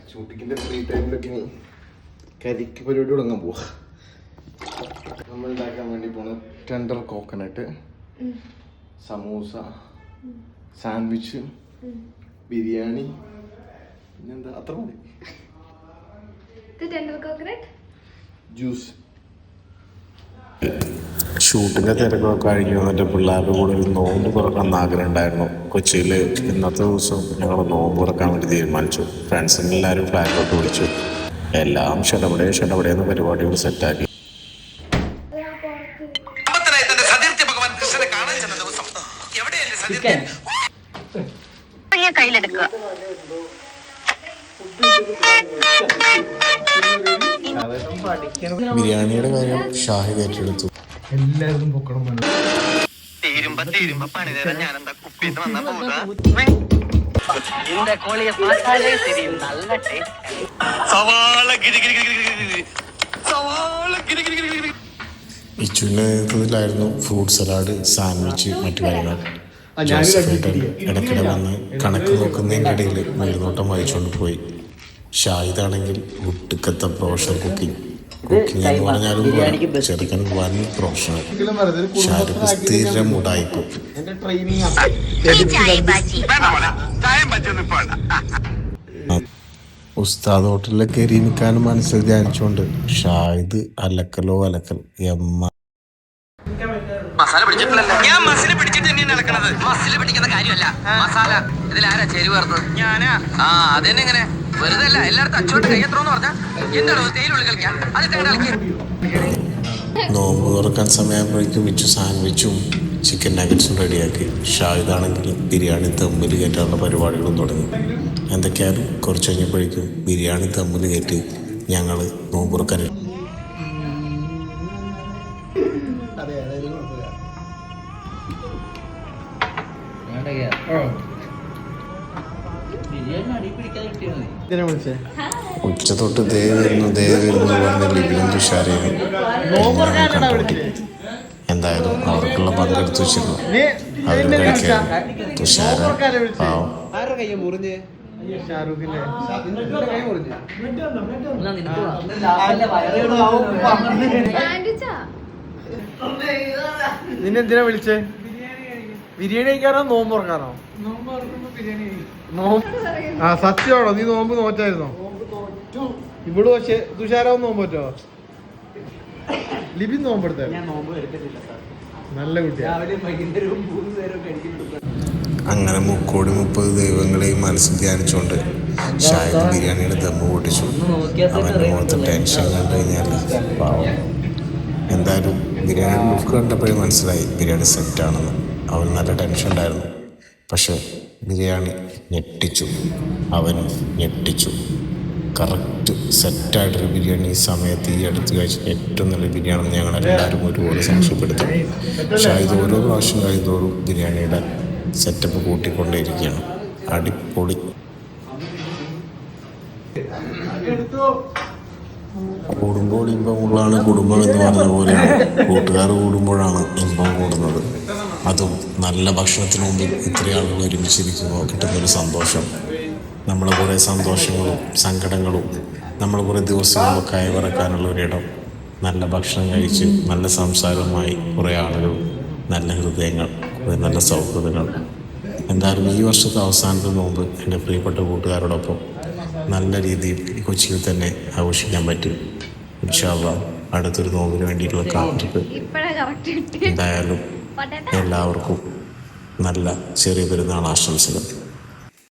ഷൂട്ടിങ്ങിന്റെ free ടൈമിലൊക്കെ ഇനി കരിക്ക് പരിപാടി തുടങ്ങാൻ പോവാ. നമ്മൾ ഉണ്ടാക്കാൻ വേണ്ടി പോണ tender coconut, samosa, sandwich, biryani, പിന്നെന്താ അത്ര മതി. ജ്യൂസ്. ഷൂട്ടിൻ്റെ തിരക്കൊക്കെ കഴിഞ്ഞ് വന്നിട്ട് പിള്ളേരുടെ കൂടെ ഒരു നോമ്പ് തുറക്കാൻ ആഗ്രഹം ഉണ്ടായിരുന്നു. കൊച്ചിയിൽ ഇന്നത്തെ ദിവസം ഞങ്ങൾ നോമ്പ് തുറക്കാൻ വേണ്ടി തീരുമാനിച്ചു. ഫ്രണ്ട്സിനെല്ലാവരും ഫ്ലാറ്റിലോട്ട് വിളിച്ചു. എല്ലാം ഷടപടയെന്ന് പരിപാടികൾ സെറ്റാക്കി. ബിരിയാണിയുടെ കാര്യം ഷാഹിദ് ഏറ്റെടുത്തു. എല്ലാവരും പൊക്കണം. ഇച്ചുവിൻ്റെ നേതൃത്വത്തിലായിരുന്നു ഫ്രൂട്ട് സലാഡ്, സാൻഡ്വിച്ച്, മറ്റു കാര്യങ്ങൾ. ജോസഫേട്ടൻ ഇടയ്ക്കിടെ വന്ന് കണക്ക് നോക്കുന്നതിൻ്റെ ഇടയിൽ മേൽനോട്ടം വായിച്ചുകൊണ്ട് പോയി. ഷാഹിദാണെങ്കിൽ ഒട്ടുക്കത്തെ പ്രൊഫഷണൽ കുക്കിംഗ് എന്ന് പറഞ്ഞാലും ചെറുക്കൻ വൻ പ്രൊഫഷണൽ. ഷാരൂഖ് സ്ഥിരം മുടായിപ്പോ. ഉസ്താദ് ഹോട്ടലിലെ കയറി നിൽക്കാനും മനസ്സിൽ ധ്യാനിച്ചുകൊണ്ട് ഷാഹിദ് അലക്കൽ എമ്മ. മസാല പിടിച്ചിട്ടില്ലല്ലോ. ഞാൻ മസാല പിടിച്ചിട്ട് തന്നെയാണ് നടക്കണത്. മസാല പിടിക്കുന്ന കാര്യമല്ല, മസാല. ഇതിലാരാ ചേരുവ ചേർത്തത്? ഞാനാ. ആ അതെന്നെ. ഇങ്ങനെ വെറുതെ അല്ല, എല്ലായിടത്തും അച്ചോട്ട് കയ്യത്രോന്ന് പറഞ്ഞാ എന്താണ് തേയിലുള്ളിൽ കളിക്കാം. അത് കളിക്കാം. നോമ്പ് തുറക്കാൻ സമയമാകുമ്പോഴേക്കും വെച്ചു സാൻഡ്വിച്ചും ചിക്കൻ നഗറ്റ്സും റെഡിയാക്കി. ഷാഹിദാണെങ്കിൽ ബിരിയാണി തമ്മിൽ കയറ്റാനുള്ള പരിപാടികളും തുടങ്ങി. എന്തൊക്കെയായാലും കുറച്ച് കഴിഞ്ഞപ്പോഴേക്കും ബിരിയാണി തമ്മിൽ കയറ്റി ഞങ്ങൾ നോമ്പ് തുറക്കാൻ. ഉച്ച തൊട്ട് ദേ വരുന്നു പറഞ്ഞ ലിബിനും തുഷാരയും എന്തായാലും അവർക്കുള്ള പങ്കെടുത്ത് വെച്ചിരുന്നു. അവർ കഴിക്കാൻ തുഷാര പാവം. നിന്നെന്തിനാ വിളിച്ചേ? ബിരിയാണി കഴിക്കാനോ നോമ്പ് തുറക്കാനോ? ആ സത്യമാണോ? നീ നോമ്പ് നോറ്റായിരുന്നോ? ഇവിടെ പക്ഷെ തുഷാരാവും നോമ്പ് പറ്റോ? ലിബിൻ നോമ്പെടുത്ത നല്ല കുട്ടിയാ. അങ്ങനെ 30 ദൈവങ്ങളെയും മനസ്സിൽ ധ്യാനിച്ചുകൊണ്ട് ഷാഹിദ് ബിരിയാണിയുടെ ദമ്മ് പൊട്ടിച്ചു. അവൻ്റെ മുഖത്ത് ടെൻഷൻ കണ്ടു കഴിഞ്ഞാൽ പാവം. എന്തായാലും ബിരിയാണിയുടെ ലുക്ക് കണ്ടപ്പോഴേ മനസ്സിലായി ബിരിയാണി സെറ്റാണെന്ന്. അവൻ നല്ല ടെൻഷൻ ഉണ്ടായിരുന്നു. പക്ഷെ ബിരിയാണി ഞെട്ടിച്ചു, അവനും ഞെട്ടിച്ചു. കറക്റ്റ് സെറ്റായിട്ടൊരു ബിരിയാണി ഈ സമയത്ത് ഈ അടുത്ത് കഴിച്ച ഏറ്റവും നല്ല ബിരിയാണി ഞങ്ങളെല്ലാവരും ഒരുപോലെ സാക്ഷ്യപ്പെടുത്തി. ഷാഹിദ് ഓരോ പ്രാവശ്യം കഴിയുന്നതോറും ബിരിയാണിയുടെ സെറ്റപ്പ് കൂട്ടിക്കൊണ്ടേയിരിക്കുകയാണ്. അടിപൊളി. കൂടുമ്പോൾ ഇമ്പമുള്ളതാണ് കുടുംബം എന്ന് പറഞ്ഞ പോലെയാണ് കൂട്ടുകാർ കൂടുമ്പോഴാണ് ഇമ്പം കൂടുന്നത്. അതും നല്ല ഭക്ഷണത്തിന് മുമ്പിൽ ഇത്രയും ആളുകൾ ഒരുമിച്ചിരിക്കുമ്പോൾ കിട്ടുന്നൊരു സന്തോഷം. നമ്മളെ കുറേ സന്തോഷങ്ങളും സങ്കടങ്ങളും നമ്മൾ കുറേ ദിവസങ്ങളൊക്കെ അയവിറക്കാനുള്ള ഒരിടം. നല്ല ഭക്ഷണം കഴിച്ച് നല്ല സംസാരവുമായി കുറേ ആളുകൾ, നല്ല ഹൃദയങ്ങൾ, കുറേ നല്ല സൗഹൃദങ്ങൾ. എന്തായാലും ഈ വർഷത്തെ അവസാനത്തെ നോമ്പ് എൻ്റെ പ്രിയപ്പെട്ട കൂട്ടുകാരോടൊപ്പം നല്ല രീതിയിൽ കൊച്ചിയിൽ തന്നെ ആഘോഷിക്കാൻ പറ്റും. ഇൻഷാ അല്ലാഹ് അടുത്തൊരു നോമ്പിന് വേണ്ടിയിട്ടുള്ള കാത്തിരിപ്പ്. എന്തായാലും എല്ലാവർക്കും നല്ല ചെറിയ പെരുന്നാൾ ആശംസകൾ.